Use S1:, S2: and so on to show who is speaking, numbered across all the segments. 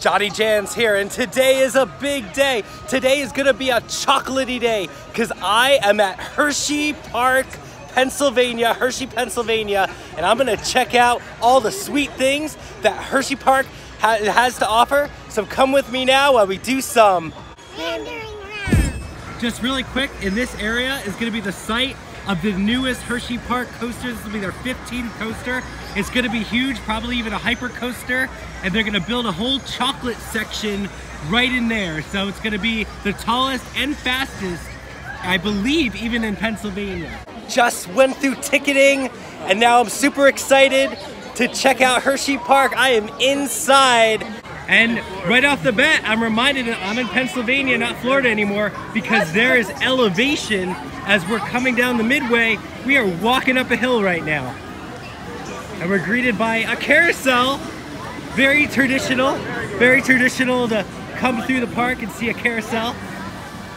S1: Johnny Jan's here, and today is a big day. Today is gonna be a chocolatey day because I am at Hersheypark, Pennsylvania, Hershey, Pennsylvania, and I'm gonna check out all the sweet things that Hersheypark has to offer. So come with me now while we do some meandering around. Just really quick, in this area is gonna be the site of the newest Hersheypark coaster. This will be their 15th coaster. It's gonna be huge, probably even a hyper coaster, and they're gonna build a whole chocolate section right in there. So it's gonna be the tallest and fastest, I believe, even in Pennsylvania. Just went through ticketing, and now I'm super excited to check out Hersheypark. I am inside. And right off the bat, I'm reminded that I'm in Pennsylvania, not Florida anymore, because there is elevation as we're coming down the midway. We are walking up a hill right now. And we're greeted by a carousel. Very traditional to come through the park and see a carousel.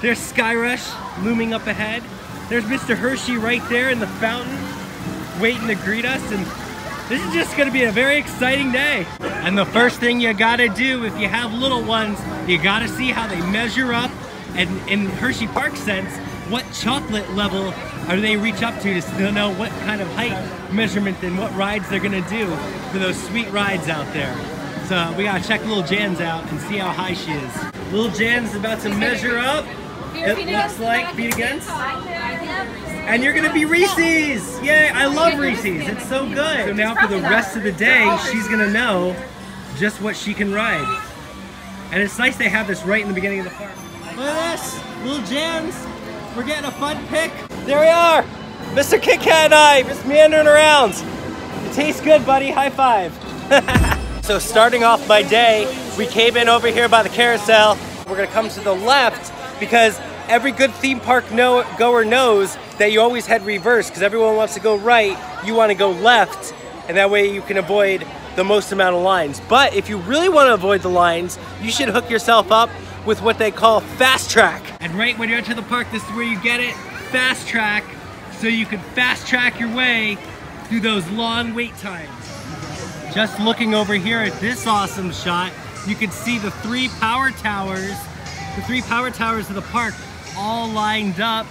S1: There's Sky Rush looming up ahead. There's Mr. Hershey right there in the fountain, waiting to greet us. And this is just gonna be a very exciting day. And the first thing you gotta do if you have little ones, you gotta see how they measure up, and in Hersheypark sense, what chocolate level are they reach up to know what kind of height measurement and what rides they're gonna do for those sweet rides out there. So we gotta check little Jan's out and see how high she is. Little Jan's about to measure up. It looks like feet against. And you're gonna be Reese's! Yay, I love Reese's, it's so good. So now for the rest of the day, she's gonna know just what she can ride. And it's nice they have this right in the beginning of the park. Look at this, little Jan's. We're getting a fun pick. There we are, Mr. Kit Kat and I, just meandering around. It tastes good, buddy, high five. So starting off my day, we came in over here by the carousel. We're gonna come to the left because every good theme park goer knows that you always head reverse because everyone wants to go right, you want to go left, and that way you can avoid the most amount of lines. But if you really want to avoid the lines, you should hook yourself up with what they call Fast Track. And right when you enter the park, this is where you get it, Fast Track, so you can fast track your way through those long wait times. Just looking over here at this awesome shot, you can see the three power towers of the park all lined up.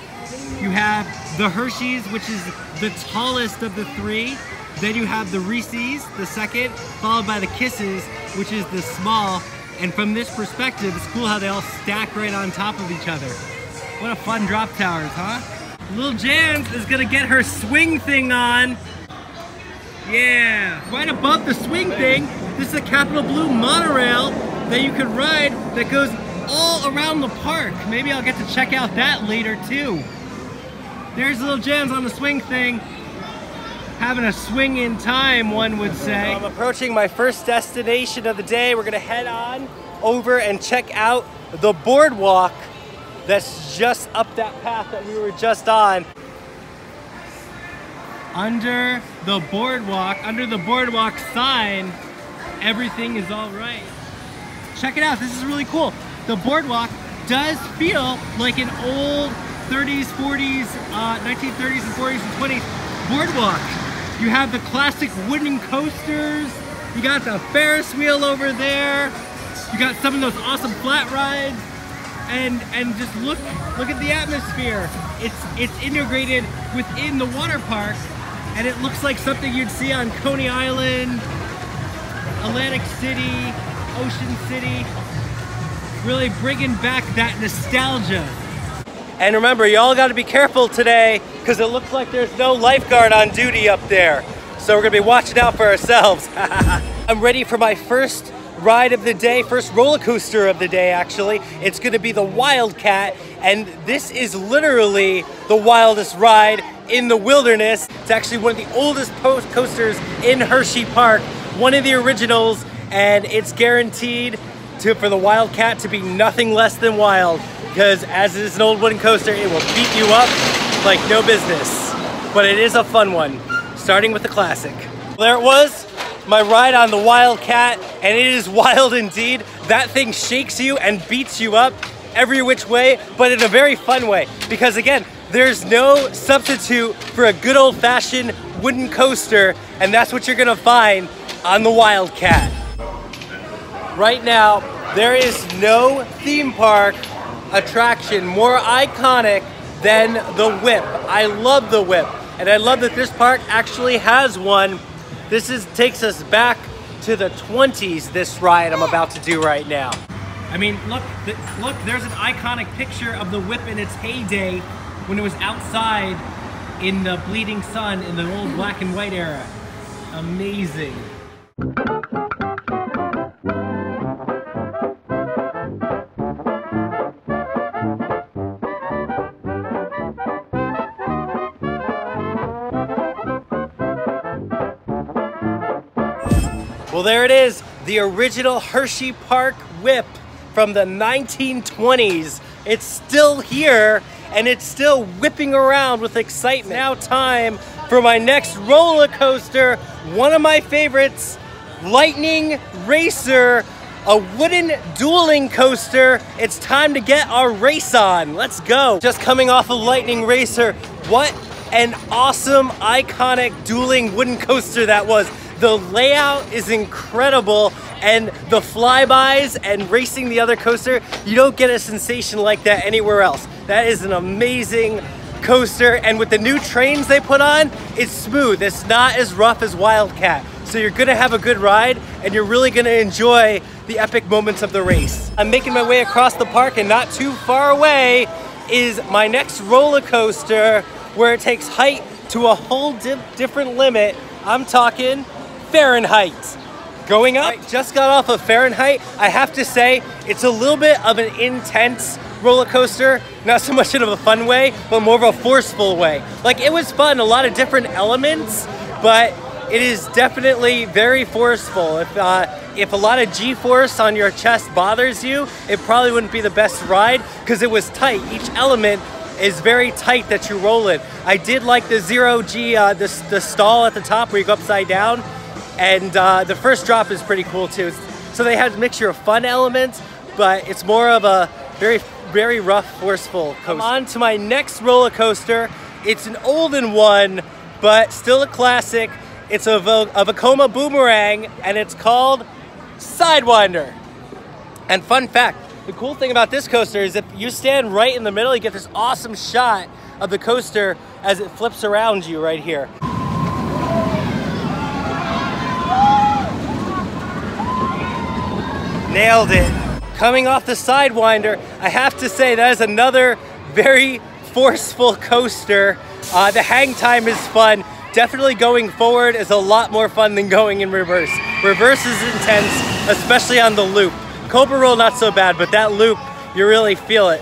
S1: You have the Hershey's, which is the tallest of the three. Then you have the Reese's, the second, followed by the Kisses, which is the small. And from this perspective, it's cool how they all stack right on top of each other. What a fun drop towers, huh? Little Jan's is gonna get her swing thing on. Yeah, right above the swing thing, this is a Capital Blue monorail that you could ride that goes all around the park. Maybe I'll get to check out that later too. There's little Jan's on the swing thing. Having a swing in time, one would say. I'm approaching my first destination of the day. We're gonna head on over and check out the Boardwalk that's just up that path that we were just on. Under the Boardwalk sign, everything is all right. Check it out, this is really cool. The Boardwalk does feel like an old 30s, 40s, 1930s and 40s and 20s Boardwalk. You have the classic wooden coasters. You got the Ferris wheel over there. You got some of those awesome flat rides. And just look at the atmosphere. It's integrated within the water park, and it looks like something you'd see on Coney Island, Atlantic City, Ocean City. Really bringing back that nostalgia. And remember, y'all gotta be careful today because it looks like there's no lifeguard on duty up there. So we're gonna be watching out for ourselves. I'm ready for my first ride of the day, first roller coaster of the day actually. It's gonna be the Wildcat, and this is literally the wildest ride in the wilderness. It's actually one of the oldest coasters in Hersheypark, one of the originals, and it's guaranteed for the Wildcat to be nothing less than wild, because as it is an old wooden coaster, it will beat you up like no business. But it is a fun one, starting with the classic. There it was, my ride on the Wildcat, and it is wild indeed. That thing shakes you and beats you up every which way, but in a very fun way, because again, there's no substitute for a good old-fashioned wooden coaster, and that's what you're gonna find on the Wildcat. right now, there is no theme park attraction more iconic than the whip. I love the whip, and I love that this park actually has one. Takes us back to the 20s, this ride I'm about to do right now. I mean, look, there's an iconic picture of the whip in its heyday when it was outside in the bleeding sun in the old black and white era. Amazing. Well, there it is, the original Hersheypark whip from the 1920s. It's still here, and it's still whipping around with excitement. Now time for my next roller coaster, one of my favorites, Lightning Racer, a wooden dueling coaster. It's time to get our race on. Let's go. Just coming off of Lightning Racer, what an awesome, iconic dueling wooden coaster that was. The layout is incredible, and the flybys and racing the other coaster, you don't get a sensation like that anywhere else. That is an amazing coaster, and with the new trains they put on, it's smooth. It's not as rough as Wildcat. So you're gonna have a good ride, and you're really gonna enjoy the epic moments of the race. I'm making my way across the park, and not too far away is my next roller coaster, where it takes height to a whole different limit. I'm talking Fahrenheit. Going up, just got off of Fahrenheit. I have to say, it's a little bit of an intense roller coaster. Not so much in a fun way, but more of a forceful way. Like, it was fun, a lot of different elements, but it is definitely very forceful. If a lot of G-force on your chest bothers you, it probably wouldn't be the best ride, because it was tight. Each element is very tight that you roll in. I did like the zero G, the stall at the top where you go upside down. And the first drop is pretty cool too. So they had a mixture of fun elements, but it's more of a very, very rough, forceful coaster. I'm on to my next roller coaster. It's an olden one, but still a classic. It's a Vekoma Boomerang, and it's called Sidewinder. And fun fact, the cool thing about this coaster is if you stand right in the middle, you get this awesome shot of the coaster as it flips around you right here. Nailed it. Coming off the Sidewinder, I have to say that is another very forceful coaster. The hang time is fun. Definitely going forward is a lot more fun than going in reverse. Reverse is intense, especially on the loop. Cobra Roll, not so bad, but that loop, you really feel it.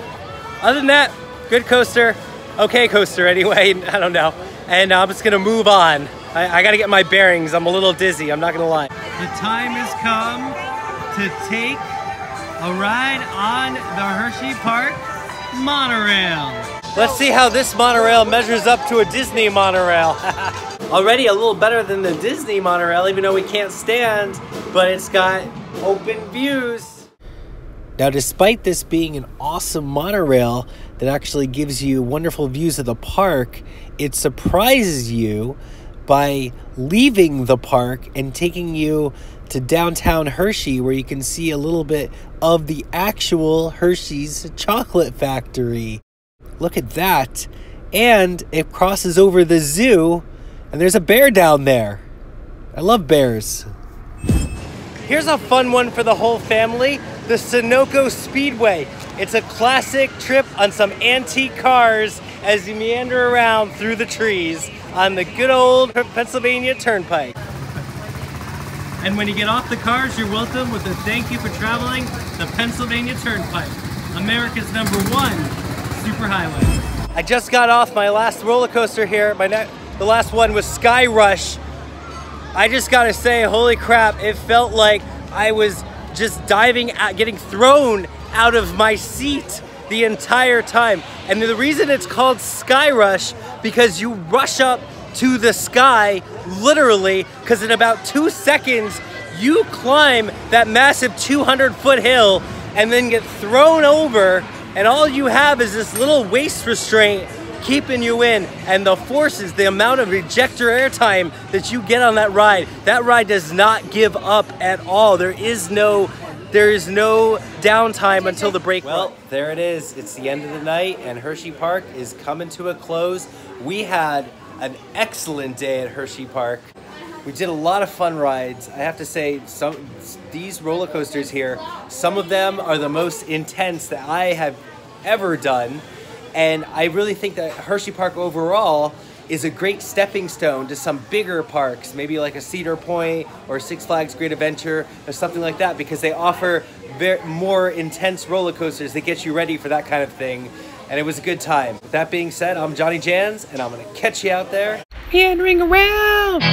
S1: Other than that, good coaster. Okay coaster anyway, I don't know. And I'm just gonna move on. I gotta get my bearings. I'm a little dizzy, I'm not gonna lie. The time has come to take a ride on the Hersheypark monorail. Let's see how this monorail measures up to a Disney monorail. Already a little better than the Disney monorail, even though we can't stand, but it's got open views. Now, despite this being an awesome monorail that actually gives you wonderful views of the park, it surprises you by leaving the park and taking you to downtown Hershey, where you can see a little bit of the actual Hershey's chocolate factory. Look at that. And it crosses over the zoo, and there's a bear down there. I love bears. Here's a fun one for the whole family, the Sunoco Speedway. It's a classic trip on some antique cars as you meander around through the trees on the good old Pennsylvania Turnpike. And when you get off the cars, you're welcome with a thank you for traveling the Pennsylvania Turnpike, America's #1 superhighway. I just got off my last roller coaster here. The last one was Sky Rush. I just gotta say, holy crap, it felt like I was just diving out, getting thrown out of my seat the entire time. And the reason it's called Sky Rush, because you rush up to the sky, literally, because in about 2 seconds, you climb that massive 200-foot hill and then get thrown over, and all you have is this little waist restraint keeping you in, and the forces, the amount of ejector air time that you get on that ride does not give up at all. There is no There is no downtime until the break. Well, there it is. It's the end of the night and Hersheypark is coming to a close. We had an excellent day at Hersheypark. We did a lot of fun rides. I have to say, these roller coasters here, some of them are the most intense that I have ever done. And I really think that Hersheypark overall is a great stepping stone to some bigger parks, maybe like a Cedar Point or Six Flags Great Adventure or something like that, because they offer more intense roller coasters that get you ready for that kind of thing. And it was a good time. With that being said, I'm Johnny Jans, and I'm gonna catch you out there meandering around.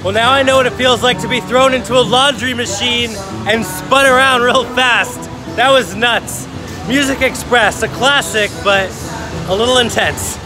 S1: Well, now I know what it feels like to be thrown into a laundry machine and spun around real fast. That was nuts. Music Express, a classic, but a little intense.